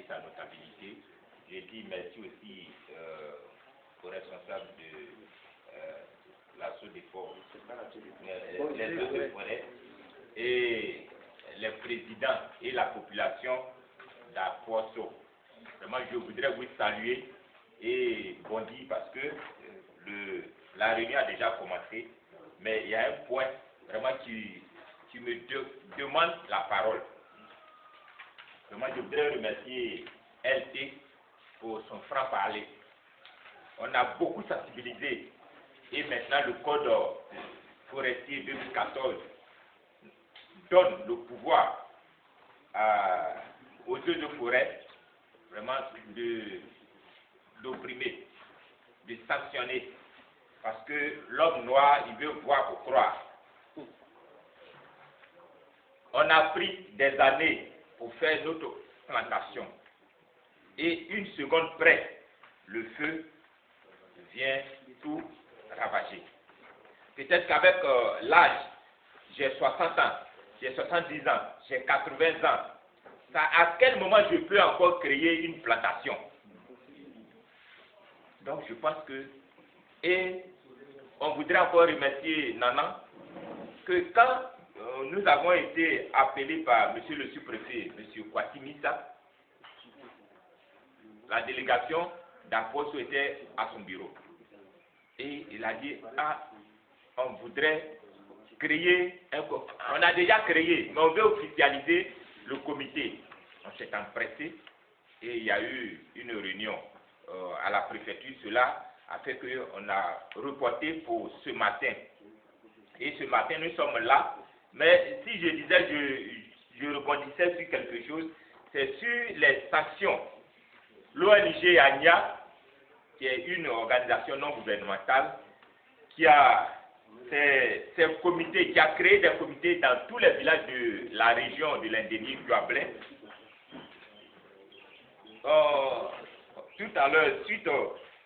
sa notabilité. Je dis merci aussi aux responsables de l'assaut des forts, les assos de forêt, et les présidents et la population d'Aposo. Vraiment, je voudrais vous saluer et bondir parce que la réunion a déjà commencé, mais il y a un point vraiment qui me demande la parole. Vraiment, je voudrais remercier LT pour son franc-parler. On a beaucoup sensibilisé et maintenant le code forestier 2014 donne le pouvoir aux deux de forêt vraiment d'opprimer, de sanctionner, parce que l'homme noir, il veut voir ou croire. On a pris des années pour faire notre plantation. Et une seconde près, le feu vient tout ravager. Peut-être qu'avec l'âge, j'ai 60 ans, j'ai 70 ans, j'ai 80 ans. À quel moment je peux encore créer une plantation? Donc je pense que, et on voudrait encore remercier Nana, que quand nous avons été appelés par monsieur le sous-préfet, monsieur Kwatimissa, la délégation d'Aposo était à son bureau. Et il a dit, on voudrait créer on a déjà créé, mais on veut officialiser le comité. On s'est empressé et il y a eu une réunion à la préfecture. Cela a fait qu'on a reporté pour ce matin. Et ce matin, nous sommes là. Mais si je disais, je rebondissais sur quelque chose, c'est sur les sanctions. L'ONG ANIA, qui est une organisation non gouvernementale, qui a ces comités, qui a créé des comités dans tous les villages de la région de l'Indénie, du Ablin. Tout à l'heure, suite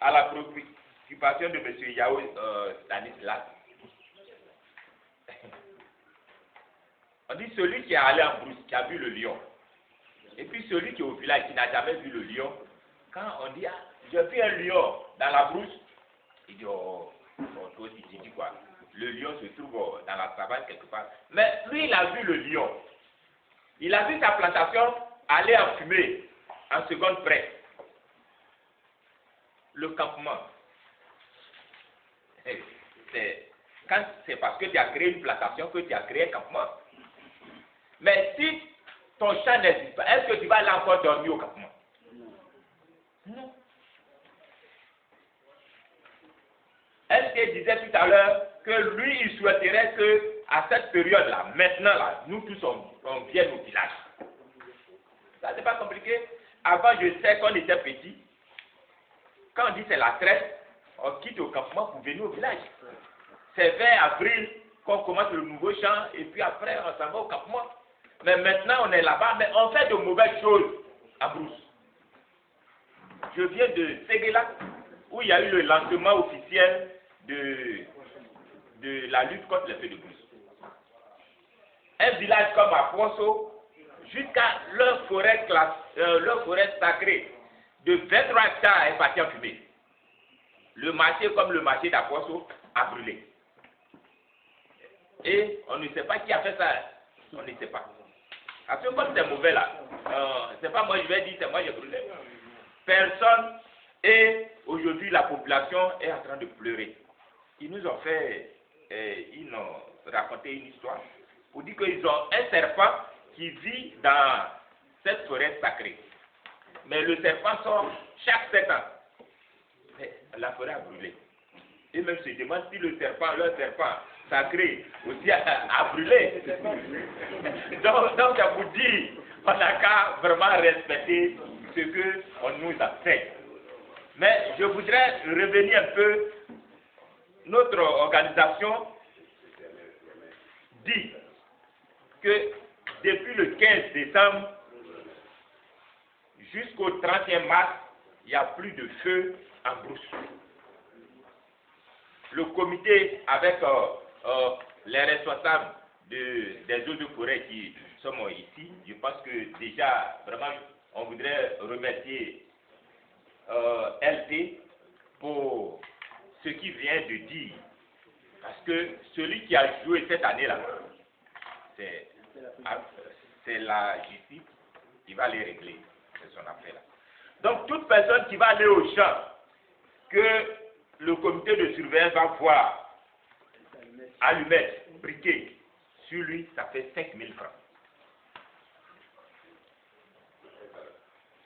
à la préoccupation de M. Yao Stanislas, on dit celui qui est allé en brousse, qui a vu le lion, et puis celui qui est au village, qui n'a jamais vu le lion, quand on dit, j'ai vu un lion dans la brousse, il dit, toi aussi, tu dis quoi? Le lion se trouve dans la savane quelque part. Mais lui, il a vu le lion. Il a vu sa plantation aller en fumée, en seconde près. Le campement. C'est parce que tu as créé une plantation que tu as créé un campement. Mais si ton champ n'existe pas, est-ce que tu vas aller encore dormir au campement? Non. Est-ce qu'il disait tout à l'heure que lui, il souhaiterait que à cette période-là, maintenant, là, nous tous, on vienne au village? Ça, c'est pas compliqué. Avant, je sais qu'on était petits. Quand on dit c'est la trêve, on quitte au campement pour venir au village. C'est vers avril qu'on commence le nouveau champ et puis après, on s'en va au campement. Mais maintenant, on est là-bas, mais on fait de mauvaises choses à Brousse. Je viens de Séguéla, où il y a eu le lancement officiel de la lutte contre les feux de brousse. Un village comme Aposo, jusqu'à leur forêt sacrée de 23 hectares est parti en fumée. Le marché, comme le marché d'Aposo, a brûlé. Et on ne sait pas qui a fait ça. On ne sait pas. Parce que comme c'est mauvais là, c'est pas moi je vais dire, c'est moi j'ai brûlé. Personne, et aujourd'hui la population est en train de pleurer. Ils nous ont raconté une histoire pour dire qu'ils ont un serpent qui vit dans cette forêt sacrée. Mais le serpent sort chaque 7 ans. Mais la forêt a brûlé. Et même se demandent si leur serpent sacré aussi a brûlé. Donc ça vous dit, on n'a qu'à vraiment respecter ce qu'on nous a fait. Mais je voudrais revenir un peu. Notre organisation dit que depuis le 15 décembre jusqu'au 31 mars, il n'y a plus de feu en brousse. Le comité avec les responsables des eaux de forêt qui sont ici, je pense que déjà, vraiment, on voudrait remercier LT pour ce qu'il vient de dire. Parce que celui qui a joué cette année-là, c'est la justice qui va les régler. C'est son affaire-là. Donc, toute personne qui va aller au champ, que le comité de surveillance va voir allumettes, briquet, sur lui, ça fait 5 000 francs.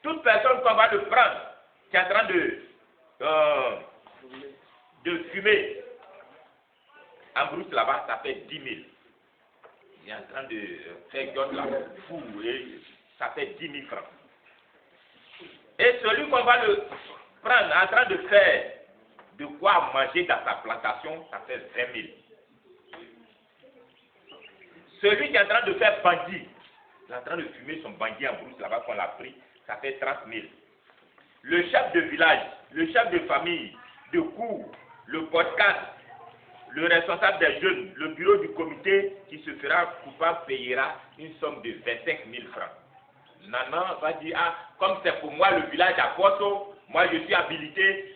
Toute personne qu'on va le prendre, qui est en train de fumer en brousse là-bas, ça fait 10 000. Il est en train de faire d'autres là, fou, et ça fait 10 000 francs. Et celui qu'on va le prendre en train de faire de quoi manger dans sa plantation, ça fait 20 000. Celui qui est en train de faire bandit, il est en train de fumer son bandit en brousse là-bas qu'on l'a pris, ça fait 30 000. Le chef de village, le chef de famille, de cour, le podcast, le responsable des jeunes, le bureau du comité qui se fera coupable payera une somme de 25 000 francs. Nanan va dire, ah, comme c'est pour moi le village à Poisson, moi je suis habilité,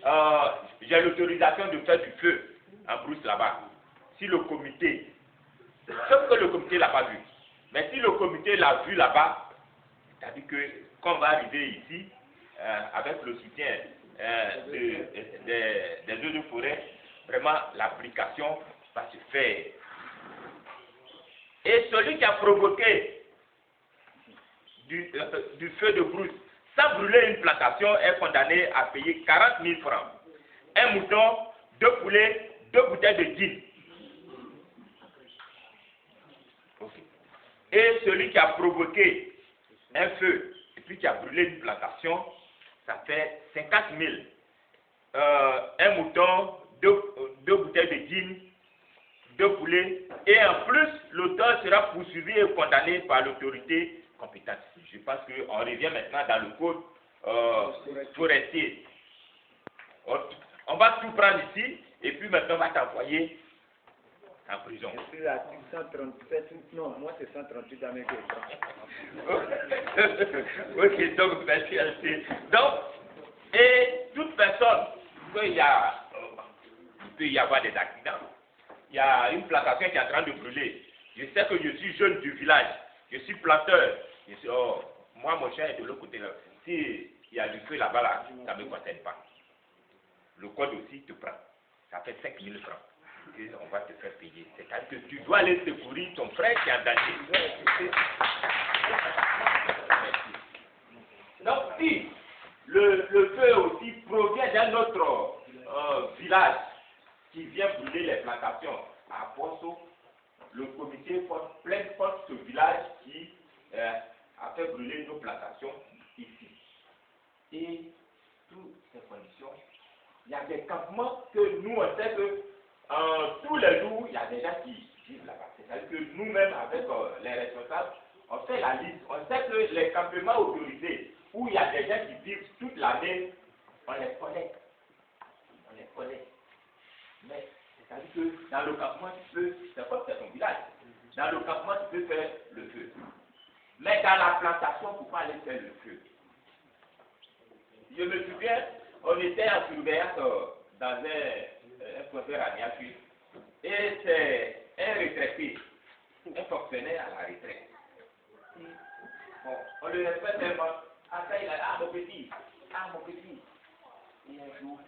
j'ai l'autorisation de faire du feu en brousse là-bas. Si le comité, sauf que le comité ne l'a pas vu, mais si le comité l'a vu là-bas, c'est-à-dire que quand on va arriver ici, avec le soutien des eaux de forêt, vraiment l'application va se faire. Et celui qui a provoqué du feu de brousse sans brûler une plantation est condamné à payer 40 000 francs. Un mouton, 2 poulets, 2 bouteilles de gin. Okay. Et celui qui a provoqué un feu et puis qui a brûlé une plantation, ça fait 50 000. Un mouton, 2 bouteilles de gin, 2 poulets, et en plus, l'auteur sera poursuivi et condamné par l'autorité compétente. Je pense qu'on revient maintenant dans le code forestier. On va tout prendre ici, et puis maintenant on va t'envoyer en prison. Je suis à 137, non, moi c'est 138 dans mes Ok, donc merci. Donc, et toute personne, il peut y avoir des accidents. Il y a une plantation qui est en train de brûler. Je sais que je suis jeune du village, je suis planteur. Je suis, moi, mon chien est de l'autre côté là. Si il y a du feu là-bas, là, ça ne me concerne pas. Le code aussi te prend. Ça fait 5 000 francs. Et on va te faire payer. C'est-à-dire que tu dois aller secourir ton frère qui est en danger. Donc, si le feu aussi provient d'un autre village qui vient brûler les plantations à Poisson, le comité porte plainte contre ce village qui a fait brûler nos plantations ici. Et toutes ces conditions, il y a des campements que nous, on sait que tous les jours, il y a des gens qui vivent là-bas. C'est-à-dire que nous-mêmes, avec les responsables, on fait la liste. On sait que les campements autorisés, où il y a des gens qui vivent toute l'année, on les connaît. On les connaît. Mais c'est-à-dire que dans le campement, tu peux, c'est comme c'est ton village, dans le campement, tu peux faire le feu. Mais dans la plantation, il ne faut pas aller faire le feu. Je me souviens, on était en surveillance dans un professeur à Niachu, et c'est un retraité, un fonctionnaire à la retraite. Bon, on le respecte tellement. Après, il a dit, ah mon petit, Et un jour,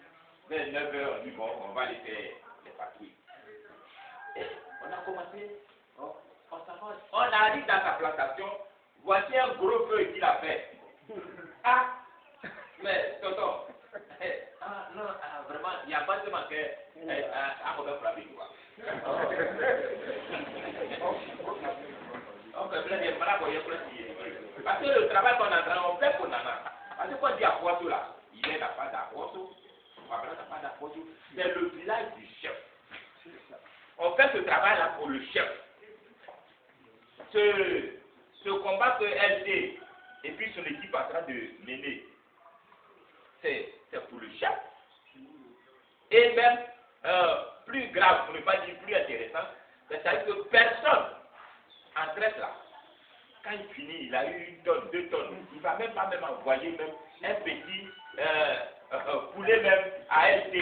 vers 9 h, on dit, bon, on va aller faire les patrouilles. Et on a commencé, on arrive dans sa plantation, voici un gros feu qu'il a fait. Ah, mais tonton, non, vraiment, il n'y a pas de manquer à mauvais problème, quoi. On peut plein de malades pour y être. Parce que le travail qu'on a en train, on fait pour Nana. Parce que quand on dit à Poisson là, il est la part d'Apoisson, c'est le village du chef. On fait ce travail-là pour le chef. Ce combat que LD et puis son équipe est en train de mener, c'est pour le chef. Et même, plus grave, pour ne pas dire plus intéressant, c'est-à-dire que personne en traite là. quand il finit, il a eu 1 tonne, 2 tonnes. Il ne va même pas envoyer même un petit poulet même à LT.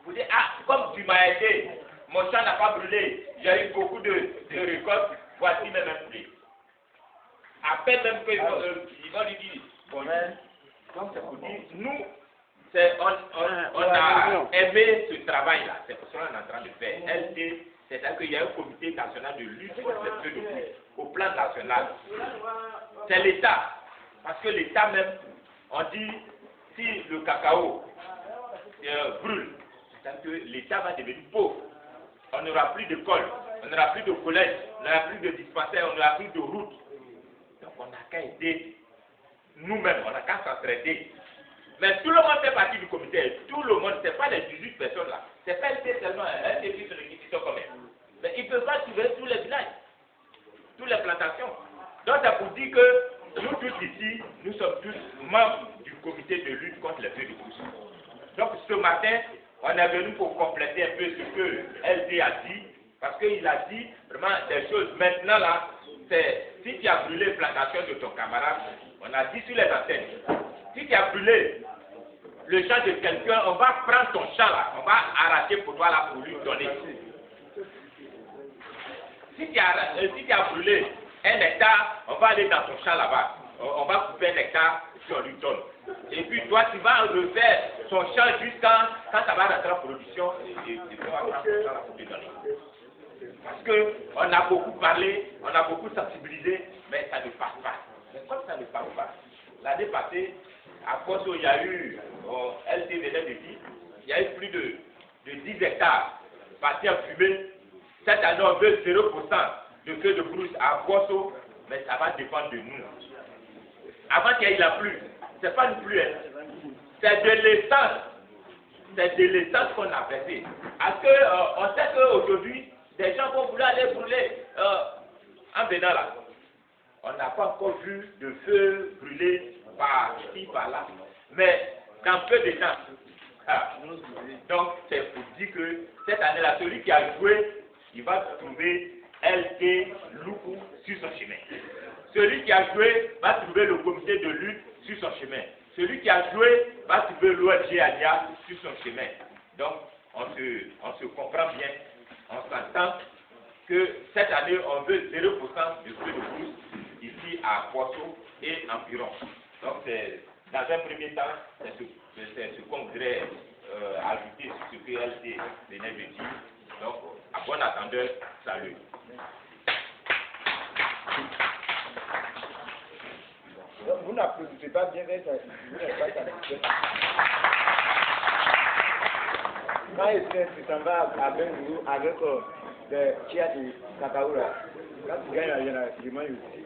Vous dites, ah, comme tu m'as aidé, mon champ n'a pas brûlé, j'ai eu beaucoup de récoltes, voici même un poulet. À peine même qu'ils vont lui dire, bon, donc c'est pour dire, nous, on a aimé ce travail-là, c'est pour ça qu'on est en train de faire. LT, c'est-à-dire qu'il y a un comité national de lutte contre les feux de brousse au plan national. C'est l'État, parce que l'État même, on dit, si le cacao brûle, c'est-à-dire que l'État va devenir pauvre. On n'aura plus d'école, on n'aura plus de collège, on n'aura plus de dispensaire, on n'aura plus de route. Donc on n'a qu'à aider nous-mêmes, on n'a qu'à s'entraider. Mais tout le monde fait partie du comité, tout le monde, ce n'est pas les 18 personnes là, c'est pas seulement un défi sur l'équipe qui sont communs. Mais ils ne peuvent pas trouver tous les villages, toutes les plantations. Donc c'est pour dire que nous tous ici, nous sommes tous membres du comité de lutte contre les feux de brousse. Donc ce matin, on est venu pour compléter un peu ce que LD a dit, parce qu'il a dit vraiment des choses. Maintenant là, c'est si tu as brûlé la plantation de ton camarade, on a dit sur les antennes, si tu as brûlé le champ de quelqu'un, on va prendre ton champ là, on va arracher pour toi là pour lui donner. Si tu as brûlé un hectare, on va aller dans ton champ là-bas, on va couper un hectare et puis on lui donne. Et puis toi, tu vas refaire son champ jusqu'à quand ça va rentrer en production et tu vas prendre ton champ là pour te donner. Parce qu'on a beaucoup parlé, on a beaucoup sensibilisé, mais ça ne passe pas. Mais comme ça ne passe pas, l'année passée, à cause où il y a eu, LT venait de dire, il y a eu plus de 10 hectares partis en fumée. Cette année, on veut 0% de feux de brousse à Bosso, mais ça va dépendre de nous. Avant qu'il y ait la pluie, c'est pas une pluie, hein. C'est de l'essence. C'est de l'essence qu'on a versé. Parce qu'on sait qu'aujourd'hui, des gens vont vouloir aller brûler en venant là. On n'a pas encore vu de feu brûler par ici, par là. Mais dans peu de temps. Donc, c'est pour dire que cette année-là, celui qui a joué, il va trouver LT Loukou sur son chemin. Celui qui a joué va trouver le comité de lutte sur son chemin. Celui qui a joué va trouver l'ONG Alia sur son chemin. Donc, on se comprend bien, on s'entend que cette année, on veut 0% de feu de brousse ici à Poisson et environ. Donc, dans un premier temps, c'est ce qu'on voudrait ajouter sur ce que LT venait de dire. Donc, à bon attendeur, salut. Vous n'applaudissez pas bien, vous n'êtes pas satisfait. Quand tu t'en vas avec vous, avec des chias de cacao là, quand tu gagnes l'argent, tu manges aussi.